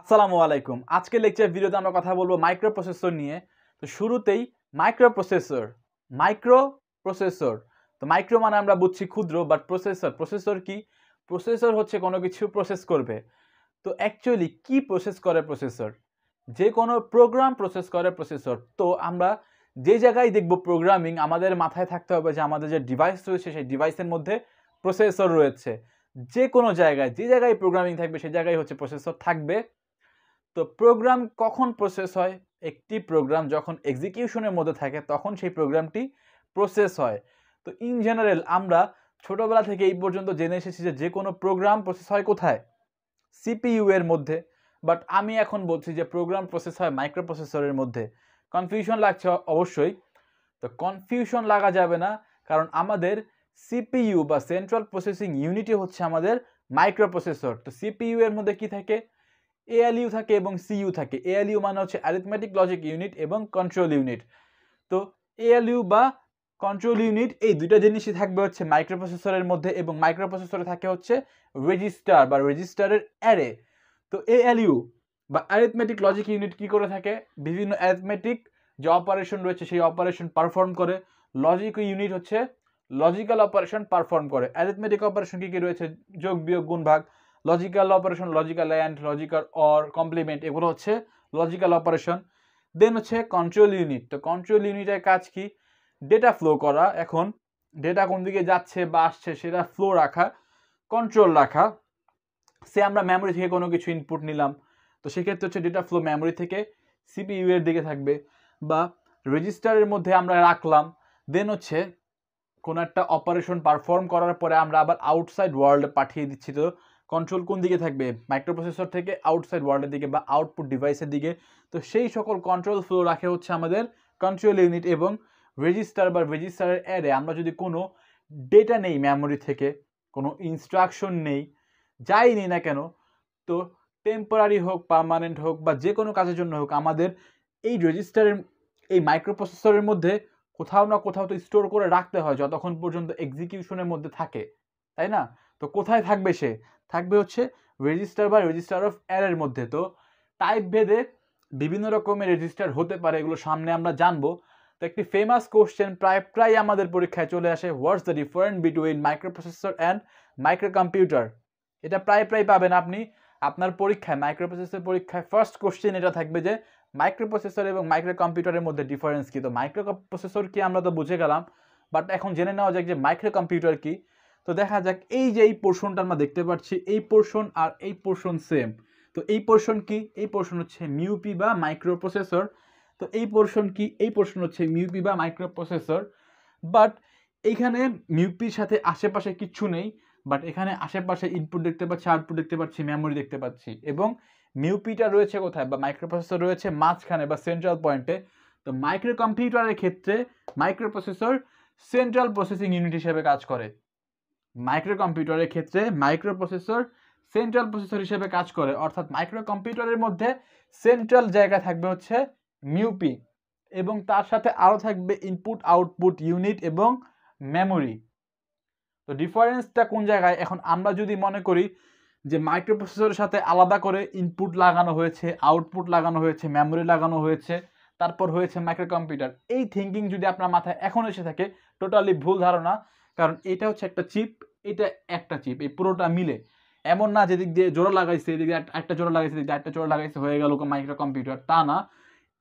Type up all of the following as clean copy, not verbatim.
আসসালামু আলাইকুম। আজকে লেকচার ভিডিওতে আমরা কথা বলবো মাইক্রোপ্রসেসর নিয়ে। তো শুরুতেই মাইক্রোপ্রসেসর। মাইক্রোপ্রসেসর তো মাইক্রো মানে আমরা বুঝছি ক্ষুদ্র, বাট প্রসেসর কি? প্রসেসর হচ্ছে কোনো কিছু প্রসেস করবে। তো অ্যাকচুয়ালি কি প্রসেস করে প্রসেসর? যে কোনো প্রোগ্রাম প্রসেস করে প্রসেসর। তো আমরা যে জায়গায় দেখব প্রোগ্রামিং, আমাদের মাথায় থাকতে হবে যে আমাদের যে ডিভাইস রয়েছে সেই ডিভাইসের মধ্যে প্রসেসর রয়েছে। যে কোনো জায়গায় যে জায়গায় প্রোগ্রামিং থাকবে সেই জায়গায় হচ্ছে প্রসেসর থাকবে। তো প্রোগ্রাম কখন প্রসেস হয়? একটি প্রোগ্রাম যখন এক্সিকিউশনের মধ্যে থাকে তখন সেই প্রোগ্রামটি প্রসেস হয়। তো ইন জেনারেল আমরা ছোটবেলা থেকে এই পর্যন্ত জেনে এসেছি যে কোনো প্রোগ্রাম প্রসেস হয় কোথায়? সিপিইউ এর মধ্যে। বাট আমি এখন বলছি যে প্রোগ্রাম প্রসেস হয় মাইক্রোপ্রসেসরের মধ্যে। কনফিউশন লাগছে অবশ্যই। তো কনফিউশন লাগা যাবে না, কারণ আমাদের সিপিইউ বা সেন্ট্রাল প্রসেসিং ইউনিটই হচ্ছে আমাদের মাইক্রোপ্রসেসর। তো সিপিইউ এর মধ্যে কি থাকে? এএলইউ থাকে এবং সিইউ থাকে। এএলইউ মানে হচ্ছে অ্যারিথমেটিক লজিক ইউনিট এবং কন্ট্রোল ইউনিট। তো এএলইউ বা কন্ট্রোল ইউনিট এই দুইটা জিনিসই থাকবে হচ্ছে মাইক্রোপ্রসেসরের মধ্যে, এবং মাইক্রোপ্রসেসরে থাকে হচ্ছে রেজিস্টার বা রেজিস্টারের অ্যারে। তো এএলইউ বা অ্যারিথমেটিক লজিক ইউনিট কি করে থাকে? বিভিন্ন অ্যারিথমেটিক যে অপারেশন রয়েছে সেই অপারেশন পারফর্ম করে। লজিক ইউনিট হচ্ছে লজিক্যাল অপারেশন পারফর্ম করে। অ্যারিথমেটিক অপারেশন কি কি রয়েছে? যোগ, বিয়োগ, গুণ, ভাগ। Logical operation logical and, logical or, complement, এগুলো হচ্ছে লজিক্যাল অপারেশন। দেন হচ্ছে কন্ট্রোল ইউনিট। তো কন্ট্রোল ইউনিটের কাজ কি? ডেটা ফ্লো করা। এখন ডেটা কোন দিকে যাচ্ছে বা আসছে সেটা ফ্লো রাখা, কন্ট্রোল রাখা। সে আমরা মেমোরি থেকে কোনো কিছু ইনপুট নিলাম, তো সেক্ষেত্রে হচ্ছে ডেটা ফ্লো মেমোরি থেকে সিপিইউ এর দিকে থাকবে, বা রেজিস্টারের মধ্যে আমরা রাখলাম। দেন হচ্ছে কোনো একটা অপারেশন পারফর্ম করার পরে আমরা আবার আউটসাইড ওয়ার্ল্ডে পাঠিয়ে দিচ্ছি। তো কন্ট্রোল কোন দিকে থাকবে? মাইক্রোপ্রসেসর থেকে আউটসাইড ওয়ার্ল্ডের দিকে বা আউটপুট ডিভাইসের দিকে। তো সেই সকল কন্ট্রোল ফ্লো রাখে হচ্ছে আমাদের কন্ট্রোল ইউনিট। এবং রেজিস্টার বা রেজিস্টারের অ্যারে, আমরা যদি কোনো ডেটা নেই মেমোরি থেকে, কোনো ইনস্ট্রাকশন নেই, যাই নেই না কেন, তো টেম্পোরারি হোক, পার্মানেন্ট হোক, বা যে কোনো কাজের জন্য হোক, আমাদের এই রেজিস্টারের, এই মাইক্রোপ্রসেসরের মধ্যে কোথাও না কোথাও তো স্টোর করে রাখতে হয় যতক্ষণ পর্যন্ত এক্সিকিউশনের মধ্যে থাকে, তাই না? তো কোথায় থাকবে সে? থাকবে হচ্ছে রেজিস্টার বা রেজিস্টার অফ অ্যারের মধ্যে। তো টাইপ ভেদে বিভিন্ন রকমের রেজিস্টার হতে পারে, এগুলো সামনে আমরা জানবো। তো একটি ফেমাস কোশ্চেন প্রায় আমাদের পরীক্ষায় চলে আসে, what's the difference between microprocessor and microcomputer. এটা প্রায় পাবেন আপনি আপনার পরীক্ষায়, মাইক্রোপ্রসেসর পরীক্ষায় ফার্স্ট কোশ্চেন এটা থাকবে যে মাইক্রোপ্রসেসর এবং মাইক্রোকম্পিউটারের মধ্যে ডিফারেন্স কি। তো মাইক্রোপ্রসেসর কি আমরা তো বুঝে গেলাম, বাট এখন জেনে নেওয়া যাক যে মাইক্রোকম্পিউটার কি। তো দেখা যাক, এই যে এই পোর্শনটা আমরা দেখতে পাচ্ছি, এই পোর্শন আর এই পোর্শন সেম। তো এই পোর্শন কি? এই পোর্শন হচ্ছে মিউপি বা মাইক্রোপ্রসেসর। তো এই পোর্শন কি? এই পোর্শন হচ্ছে মিউপি বা মাইক্রোপ্রসেসর। বাট এইখানে মিউপির সাথে আশেপাশে কিচ্ছু নেই, বাট এখানে আশেপাশে ইনপুট দেখতে পাচ্ছি, আউটপুট দেখতে পাচ্ছি, মেমোরি দেখতে পাচ্ছি। এবং মিউপিটা রয়েছে কোথায়, বা মাইক্রোপ্রসেসর রয়েছে মাঝখানে বা সেন্ট্রাল পয়েন্টে। তো মাইক্রোকম্পিউটারের ক্ষেত্রে মাইক্রোপ্রসেসর সেন্ট্রাল প্রসেসিং ইউনিট হিসেবে কাজ করে। মাইক্রোকম্পিউটারের ক্ষেত্রে মাইক্রোপ্রসেসর সেন্ট্রাল প্রসেসর হিসেবে কাজ করে, অর্থাৎ মাইক্রোকম্পিউটারের মধ্যে সেন্ট্রাল জায়গা থাকবে হচ্ছে মিউপি, এবং তার সাথে আরও থাকবে ইনপুট আউটপুট ইউনিট এবং মেমোরি। তো ডিফারেন্সটা কোন জায়গায়? এখন আমরা যদি মনে করি যে মাইক্রোপ্রসেসরের সাথে আলাদা করে ইনপুট লাগানো হয়েছে, আউটপুট লাগানো হয়েছে, মেমোরি লাগানো হয়েছে, তারপর হয়েছে মাইক্রোকম্পিউটার, এই থিঙ্কিং যদি আপনার মাথায় এখন এসে থাকে, টোটালি ভুল ধারণা। কারণ এটা হচ্ছে একটা চিপ, এটা একটা চিপ, এই পুরোটা মিলে। এমন না যেদিক দিয়ে জোড়া লাগাইছে, এদিকে একটা জোড়া লাগাইছে, এদিকে একটা জোড়া লাগাইছে, হয়ে গেল মাইক্রোকম্পিউটার, তা না।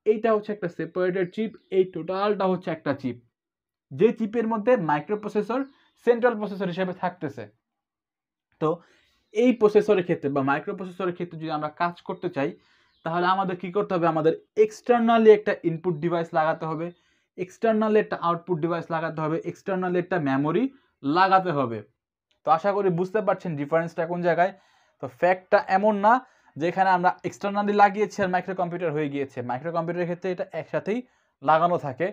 এইটা হচ্ছে একটা সেপারেটেড চিপ, এই টোটালটা হচ্ছে একটা চিপ, যে চিপের মধ্যে মাইক্রোপ্রসেসর সেন্ট্রাল প্রসেসর হিসেবে থাকতেছে। তো এই প্রসেসরের ক্ষেত্রে বা মাইক্রোপ্রসেসরের ক্ষেত্রে যদি আমরা কাজ করতে চাই, তাহলে আমাদের কি করতে হবে? আমাদের এক্সটার্নালি একটা ইনপুট ডিভাইস লাগাতে হবে, এক্সটার্নালি একটা আউটপুট ডিভাইস লাগাতে হবে, এক্সটার্নালি একটা মেমোরি লাগাতে হবে। তো আশা করি বুঝতে পারছেন ডিফারেন্সটা কোন জায়গায়। তো ফ্যাক্টটা এমন না যেখানে আমরা এক্সটার্নালি লাগিয়েছি আর মাইক্রোকম্পিউটার হয়ে গিয়েছে। মাইক্রোকম্পিউটারের ক্ষেত্রে এটা একসাথেই লাগানো থাকে।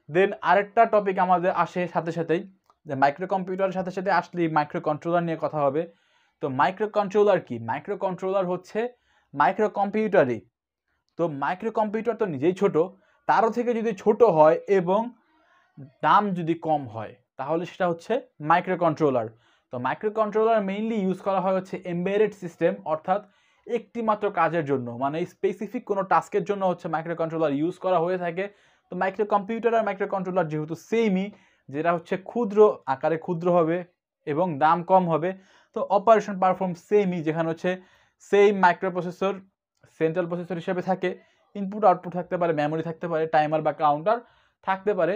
দেন আরেকটা টপিক আমাদের আসে সাথে সাথেই, যে মাইক্রোকম্পিউটারের সাথে সাথে আসলেই মাইক্রোকন্ট্রোলার নিয়ে কথা হবে। তো মাইক্রোকন্ট্রোলার কি? মাইক্রোকন্ট্রোলার হচ্ছে মাইক্রোকম্পিউটারই। তো মাইক্রোকম্পিউটার তো নিজেই ছোট, তারও থেকে যদি ছোট হয় এবং দাম যদি কম হয়, তাহলে সেটা হচ্ছে মাইক্রোকন্ট্রোলার। তো মাইক্রোকন্ট্রোলার মেইনলি ইউজ করা হয় হচ্ছে এমবেডেড সিস্টেম, অর্থাৎ একটি মাত্র কাজের জন্য, মানে স্পেসিফিক কোনো টাস্কের জন্য হচ্ছে মাইক্রো কন্ট্রোলার ইউজ করা হয়ে থাকে। তো মাইক্রো কম্পিউটার আর মাইক্রো কন্ট্রোলার যেহেতু সেমই, যেটা হচ্ছে ক্ষুদ্র আকারে ক্ষুদ্র হবে এবং দাম কম হবে, তো অপারেশন পারফর্ম সেমই, যেখানে হচ্ছে same micro processor central processor হিসেবে থাকে, ইনপুট আউটপুট থাকতে পারে, মেমোরি থাকতে পারে, টাইমার বা কাউন্টার থাকতে পারে।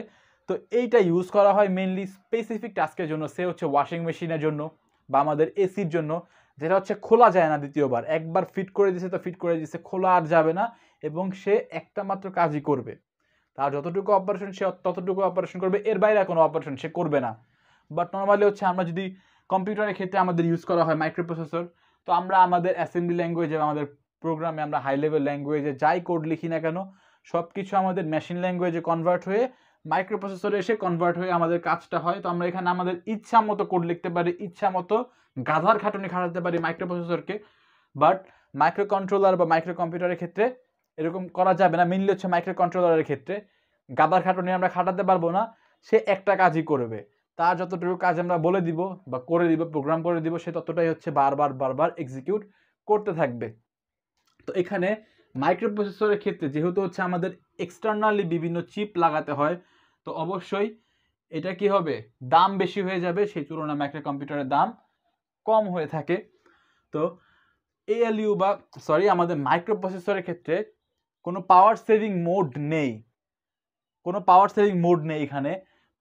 তো এইটা ইউজ করা হয় মেনলি স্পেসিফিক টাস্কের জন্য, সে হচ্ছে ওয়াশিং মেশিনের জন্য বা আমাদের এসির জন্য, যেটা হচ্ছে খোলা যায় না দ্বিতীয়বার, একবার ফিট করে দিছে তো ফিট করে দিছে, খোলা আর যাবে না, এবং সে একটা মাত্র কাজই করবে, তার যতটুকু অপারেশন সে ততটুকু অপারেশন করবে, এর বাইরে কোনো অপারেশন সে করবে না। বাট নর্মালি হচ্ছে আমরা যদি কম্পিউটারের ক্ষেত্রে আমাদের ইউজ করা হয় মাইক্রোপ্রসেসর, তো আমরা আমাদের অ্যাসেম্বলি ল্যাঙ্গুয়েজে, আমাদের প্রোগ্রামে আমরা হাই লেভেল ল্যাঙ্গুয়েজে যাই কোড লিখি না কেন, সব কিছু আমাদের মেশিন ল্যাঙ্গুয়েজে কনভার্ট হয়ে মাইক্রোপ্রসেসরে এসে কনভার্ট হয়ে আমাদের কাজটা হয়। তো আমরা এখানে আমাদের ইচ্ছা মতো কোড লিখতে পারি, ইচ্ছা মতো গাধার খাটুনি খাটাতে পারি মাইক্রোপ্রসেসরকে। বাট মাইক্রো কন্ট্রোলার বা মাইক্রো কম্পিউটারের ক্ষেত্রে এরকম করা যাবে না। মেনলি হচ্ছে মাইক্রো কন্ট্রোলারের ক্ষেত্রে গাদার খাটুনি আমরা খাটাতে পারবো না, সে একটা কাজই করবে, তার যতটুকু কাজ আমরা বলে দিব বা করে দিব, প্রোগ্রাম করে দিব, সে ততটাই হচ্ছে বারবার বারবার এক্সিকিউট করতে থাকবে। তো এখানে মাইক্রোপ্রসেসরের ক্ষেত্রে যেহেতু হচ্ছে আমাদের এক্সটার্নালি বিভিন্ন চিপ লাগাতে হয়, তো অবশ্যই এটা কি হবে, দাম বেশি হয়ে যাবে, সেই তুলনায় মাইক্রো কম্পিউটারের দাম কম হয়ে থাকে। তো এএলইউ বা আমাদের মাইক্রোপ্রসেসরের ক্ষেত্রে কোনো পাওয়ার সেভিং মোড নেই, এখানে।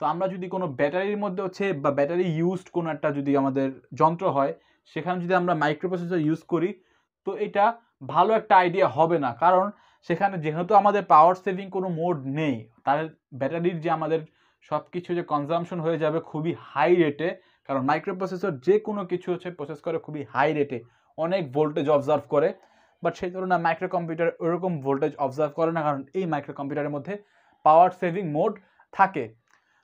তো আমরা যদি কোনো ব্যাটারির মধ্যে হচ্ছে বা ব্যাটারি ইউজড কোনো একটা যদি আমাদের যন্ত্র হয়, সেখানে যদি আমরা মাইক্রোপ্রসেসর ইউজ করি, তো এটা ভালো একটা আইডিয়া হবে না, কারণ সেখানে যেহেতু আমাদের পাওয়ার সেভিং কোনো মোড নেই, তার ব্যাটারির যে আমাদের সব কিছু যে কনজামশন হয়ে যাবে খুবই হাই রেটে, কারণ মাইক্রোপ্রসেসর যে কোনো কিছু হচ্ছে প্রসেস করে খুবই হাই রেটে, অনেক ভোল্টেজ অবজার্ভ করে। বাট সেই তুলনায় মাইক্রো কম্পিউটার ওরকম ভোল্টেজ অবজার্ভ করে না, কারণ এই মাইক্রো কম্পিউটারের মধ্যে পাওয়ার সেভিং মোড থাকে।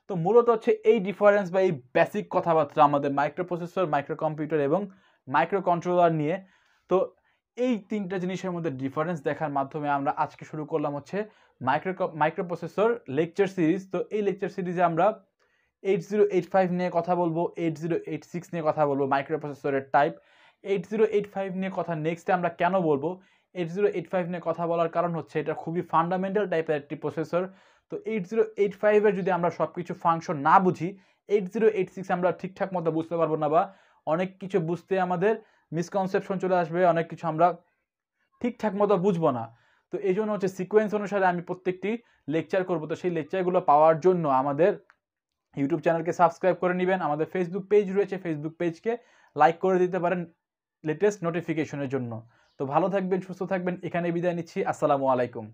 তো মূলত হচ্ছে এই ডিফারেন্স বা এই বেসিক কথাবার্তা আমাদের মাইক্রোপ্রসেসর, মাইক্রো কম্পিউটার এবং মাইক্রো কন্ট্রোলার নিয়ে। তো এই তিনটা জিনিসের মধ্যে ডিফারেন্স দেখার মাধ্যমে আমরা আজকে শুরু করলাম হচ্ছে মাইক্রোপ্রসেসর লেকচার সিরিজ। তো এই লেকচার সিরিজে আমরা 8085 নিয়ে কথা বলবো, 8086 নিয়ে কথা বলবো, মাইক্রোপ্রসেসরের টাইপ। 8085 নিয়ে কথা নেক্সটে আমরা কেন বলবো, 8085 নিয়ে কথা বলার কারণ হচ্ছে এটা খুবই ফান্ডামেন্টাল টাইপের একটি প্রসেসর। তো 8085 এর যদি আমরা সব কিছু ফাংশন না বুঝি, 8086 আমরা ঠিকঠাক মতো বুঝতে পারবো না, বা অনেক কিছু বুঝতে আমাদের মিসকনসেপশন চলে আসবে, অনেক কিছু আমরা ঠিকঠাক মতো বুঝবো না। তো এই জন্য হচ্ছে সিকোয়েন্স অনুসারে আমি প্রত্যেকটি লেকচার করবো। তো সেই লেকচারগুলো পাওয়ার জন্য আমাদের ইউটিউব চ্যানেলকে সাবস্ক্রাইব করে নেবেন, আমাদের ফেসবুক পেজ রয়েছে, ফেসবুক পেজকে লাইক করে দিতে পারেন লেটেস্ট নোটিফিকেশনের জন্য। তো ভালো থাকবেন, সুস্থ থাকবেন, এখানে বিদায় নিচ্ছি। আসসালামু আলাইকুম।